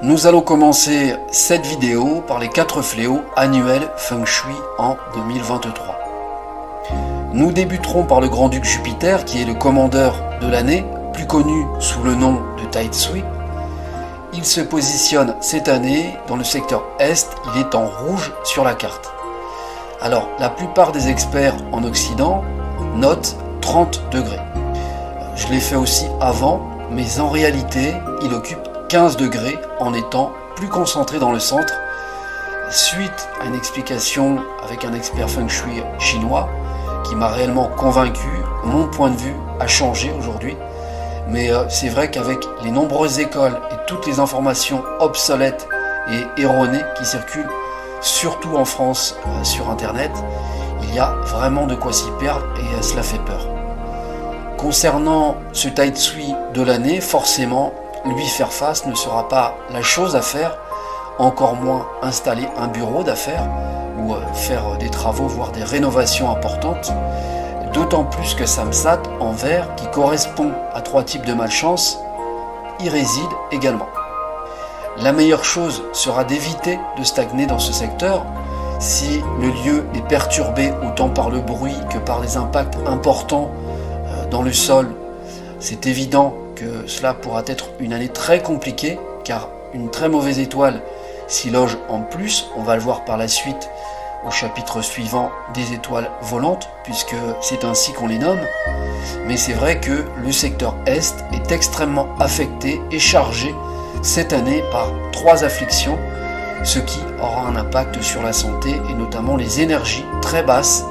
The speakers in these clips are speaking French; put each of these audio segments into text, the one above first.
Nous allons commencer cette vidéo par les 4 fléaux annuels Feng Shui en 2023. Nous débuterons par le Grand-Duc Jupiter qui est le commandeur de l'année, plus connu sous le nom de Tai Tsui. Il se positionne cette année dans le secteur Est, il est en rouge sur la carte. Alors la plupart des experts en Occident notent 30 degrés. Je l'ai fait aussi avant, mais en réalité il occupe 15 degrés en étant plus concentré dans le centre, suite à une explication avec un expert Feng Shui chinois qui m'a réellement convaincu. Mon point de vue a changé aujourd'hui, mais c'est vrai qu'avec les nombreuses écoles et toutes les informations obsolètes et erronées qui circulent, surtout en France sur internet, il y a vraiment de quoi s'y perdre et cela fait peur. Concernant ce Tai Tsui de l'année, forcément, lui faire face ne sera pas la chose à faire, encore moins installer un bureau d'affaires ou faire des travaux, voire des rénovations importantes, d'autant plus que Samsat en vert, qui correspond à 3 types de malchance, y réside également. La meilleure chose sera d'éviter de stagner dans ce secteur. Si le lieu est perturbé autant par le bruit que par les impacts importants dans le sol, c'est évident que cela pourra être une année très compliquée, car une très mauvaise étoile s'y loge en plus. On va le voir par la suite au chapitre suivant des étoiles volantes, puisque c'est ainsi qu'on les nomme. Mais c'est vrai que le secteur Est est extrêmement affecté et chargé cette année par 3 afflictions, ce qui aura un impact sur la santé et notamment les énergies très basses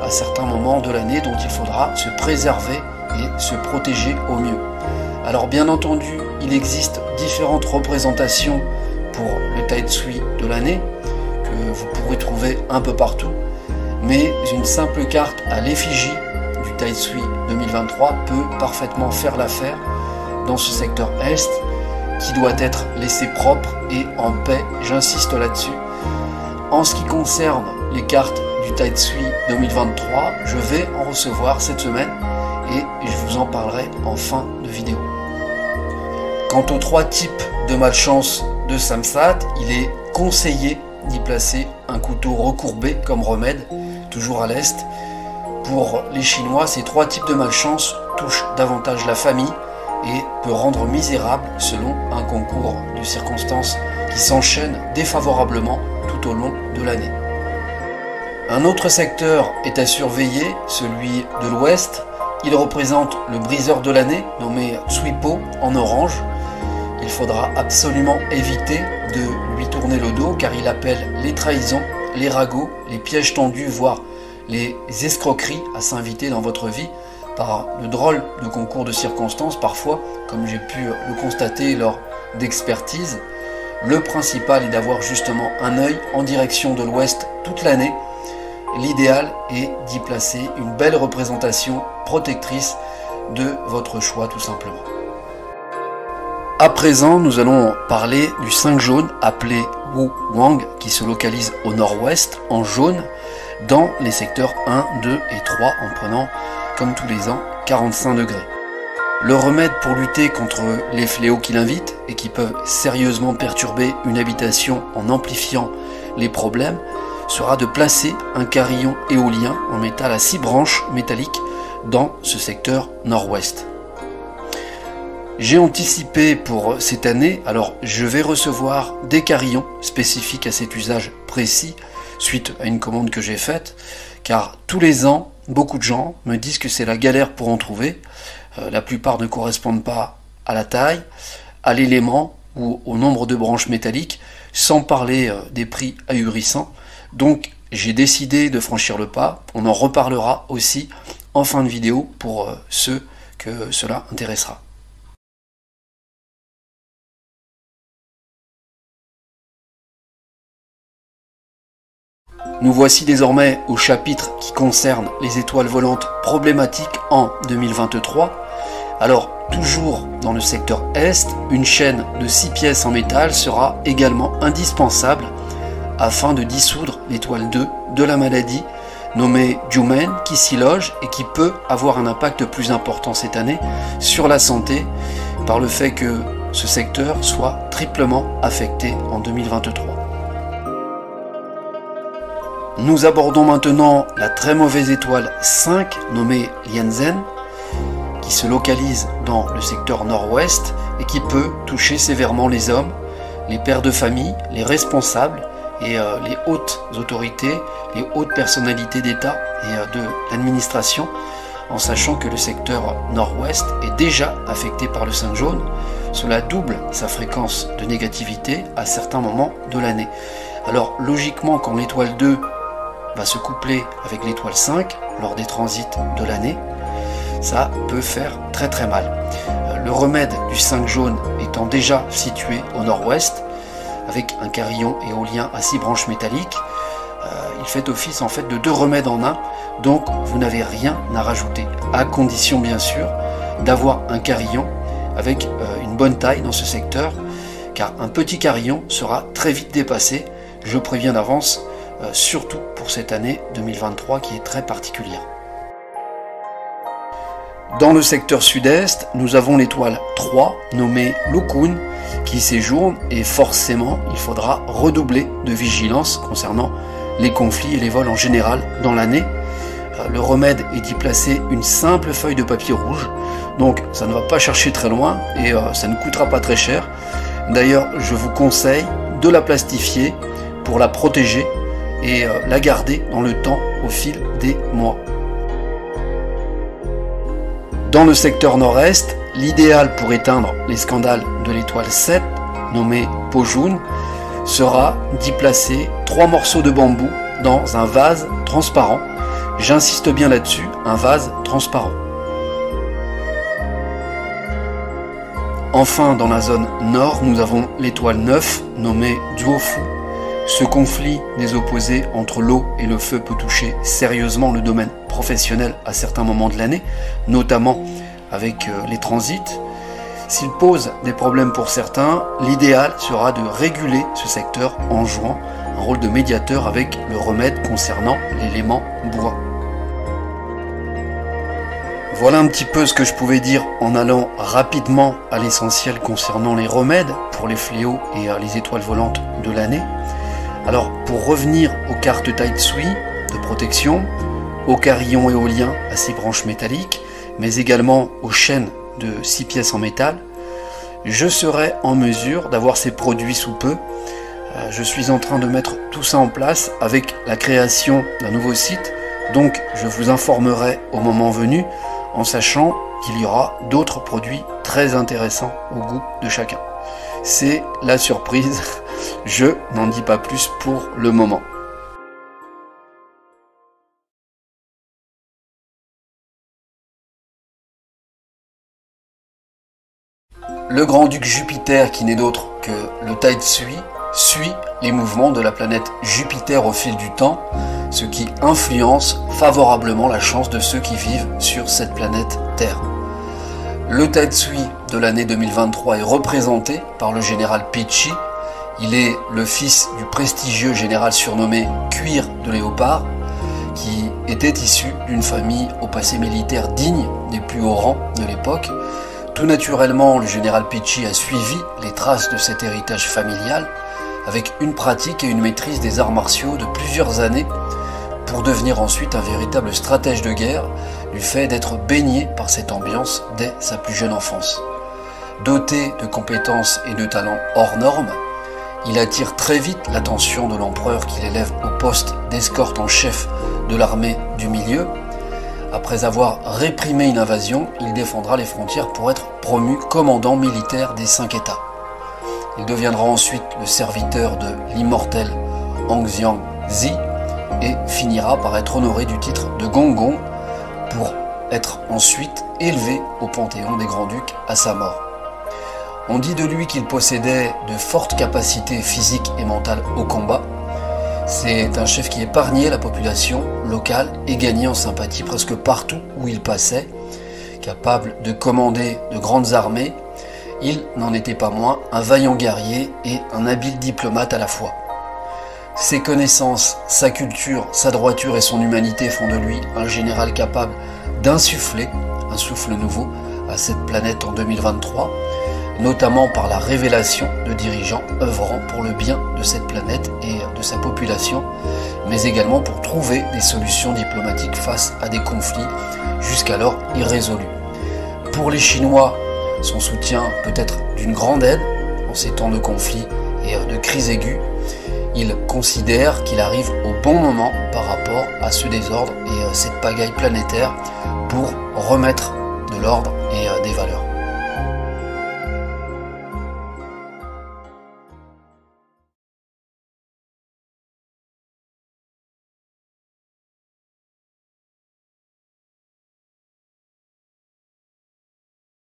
à certains moments de l'année dont il faudra se préserver et se protéger au mieux. Alors bien entendu, il existe différentes représentations pour le Tai Tsui de l'année que vous pourrez trouver un peu partout, mais une simple carte à l'effigie du Tai Tsui 2023 peut parfaitement faire l'affaire dans ce secteur Est qui doit être laissé propre et en paix, j'insiste là-dessus. En ce qui concerne les cartes du Tai Tsui 2023, je vais en recevoir cette semaine et je vous en parlerai en fin de vidéo. Quant aux 3 types de malchance de Samsat, il est conseillé d'y placer un couteau recourbé comme remède, toujours à l'Est. Pour les Chinois, ces 3 types de malchance touchent davantage la famille et peut rendre misérable selon un concours de circonstances qui s'enchaînent défavorablement tout au long de l'année. Un autre secteur est à surveiller, celui de l'Ouest. Il représente le briseur de l'année, nommé Tsuipo en orange. Il faudra absolument éviter de lui tourner le dos car il appelle les trahisons, les ragots, les pièges tendus, voire les escroqueries à s'inviter dans votre vie par de drôles de concours de circonstances parfois, comme j'ai pu le constater lors d'expertise. Le principal est d'avoir justement un œil en direction de l'Ouest toute l'année. L'idéal est d'y placer une belle représentation protectrice de votre choix tout simplement. À présent, nous allons parler du 5 jaune appelé Wu Wang qui se localise au nord-ouest en jaune dans les secteurs 1, 2 et 3 en prenant comme tous les ans 45 degrés. Le remède pour lutter contre les fléaux qui l'invitent et qui peuvent sérieusement perturber une habitation en amplifiant les problèmes sera de placer un carillon éolien en métal à 6 branches métalliques dans ce secteur nord-ouest. J'ai anticipé pour cette année, alors je vais recevoir des carillons spécifiques à cet usage précis suite à une commande que j'ai faite, car tous les ans, beaucoup de gens me disent que c'est la galère pour en trouver. La plupart ne correspondent pas à la taille, à l'élément ou au nombre de branches métalliques, sans parler des prix ahurissants. Donc j'ai décidé de franchir le pas. On en reparlera aussi en fin de vidéo pour ceux que cela intéressera. Nous voici désormais au chapitre qui concerne les étoiles volantes problématiques en 2023. Alors, toujours dans le secteur Est, une chaîne de 6 pièces en métal sera également indispensable afin de dissoudre l'étoile 2 de la maladie nommée Jumen qui s'y loge et qui peut avoir un impact plus important cette année sur la santé par le fait que ce secteur soit triplement affecté en 2023. Nous abordons maintenant la très mauvaise étoile 5 nommée Lianzhen, qui se localise dans le secteur nord-ouest et qui peut toucher sévèrement les hommes, les pères de famille, les responsables et les hautes autorités, les hautes personnalités d'État et de l'administration, en sachant que le secteur nord-ouest est déjà affecté par le 5 jaune. Cela double sa fréquence de négativité à certains moments de l'année. Alors logiquement, quand l'étoile 2 va se coupler avec l'étoile 5 lors des transits de l'année, ça peut faire très très mal. Le remède du 5 jaune étant déjà situé au nord-ouest, avec un carillon éolien à 6 branches métalliques, il fait office en fait de 2 remèdes en un, donc vous n'avez rien à rajouter, à condition bien sûr d'avoir un carillon avec une bonne taille dans ce secteur, car un petit carillon sera très vite dépassé, je préviens d'avance, surtout pour cette année 2023 qui est très particulière. Dans le secteur sud-est, nous avons l'étoile 3 nommée Lukun qui séjourne et forcément il faudra redoubler de vigilance concernant les conflits et les vols en général dans l'année. Le remède est d'y placer une simple feuille de papier rouge, donc ça ne va pas chercher très loin et ça ne coûtera pas très cher. D'ailleurs, je vous conseille de la plastifier pour la protéger et la garder dans le temps au fil des mois. Dans le secteur nord-est, l'idéal pour éteindre les scandales de l'étoile 7, nommée Pojun, sera d'y placer 3 morceaux de bambou dans un vase transparent. J'insiste bien là-dessus, un vase transparent. Enfin, dans la zone nord, nous avons l'étoile 9, nommée Duofu. Ce conflit des opposés entre l'eau et le feu peut toucher sérieusement le domaine professionnel à certains moments de l'année, notamment avec les transits. S'il pose des problèmes pour certains, l'idéal sera de réguler ce secteur en jouant un rôle de médiateur avec le remède concernant l'élément bois. Voilà un petit peu ce que je pouvais dire en allant rapidement à l'essentiel concernant les remèdes pour les fléaux et les étoiles volantes de l'année. Alors pour revenir aux cartes Taitsui de protection, aux carillons éoliens à 6 branches métalliques, mais également aux chaînes de 6 pièces en métal, je serai en mesure d'avoir ces produits sous peu. Je suis en train de mettre tout ça en place avec la création d'un nouveau site, donc je vous informerai au moment venu en sachant qu'il y aura d'autres produits très intéressants au goût de chacun. C'est la surprise, je n'en dis pas plus pour le moment. Le grand-duc Jupiter, qui n'est d'autre que le Taitsui, suit les mouvements de la planète Jupiter au fil du temps, ce qui influence favorablement la chance de ceux qui vivent sur cette planète Terre. Le Taitsui de l'année 2023 est représenté par le général Pichi. Il est le fils du prestigieux général surnommé Cuir de Léopard, qui était issu d'une famille au passé militaire digne des plus hauts rangs de l'époque. Tout naturellement, le général Pichi a suivi les traces de cet héritage familial avec une pratique et une maîtrise des arts martiaux de plusieurs années pour devenir ensuite un véritable stratège de guerre du fait d'être baigné par cette ambiance dès sa plus jeune enfance. Doté de compétences et de talents hors normes, il attire très vite l'attention de l'empereur qui l'élève au poste d'escorte en chef de l'armée du milieu. Après avoir réprimé une invasion, il défendra les frontières pour être promu commandant militaire des 5 États. Il deviendra ensuite le serviteur de l'immortel Hongxiang Zi et finira par être honoré du titre de Gonggong pour être ensuite élevé au panthéon des grands-ducs à sa mort. On dit de lui qu'il possédait de fortes capacités physiques et mentales au combat. C'est un chef qui épargnait la population locale et gagnait en sympathie presque partout où il passait. Capable de commander de grandes armées, il n'en était pas moins un vaillant guerrier et un habile diplomate à la fois. Ses connaissances, sa culture, sa droiture et son humanité font de lui un général capable d'insuffler un souffle nouveau à cette planète en 2023. notamment par la révélation de dirigeants œuvrant pour le bien de cette planète et de sa population, mais également pour trouver des solutions diplomatiques face à des conflits jusqu'alors irrésolus. Pour les Chinois, son soutien peut être d'une grande aide en ces temps de conflits et de crise aiguë. Ils considèrent qu'il arrive au bon moment par rapport à ce désordre et cette pagaille planétaire pour remettre de l'ordre et des valeurs.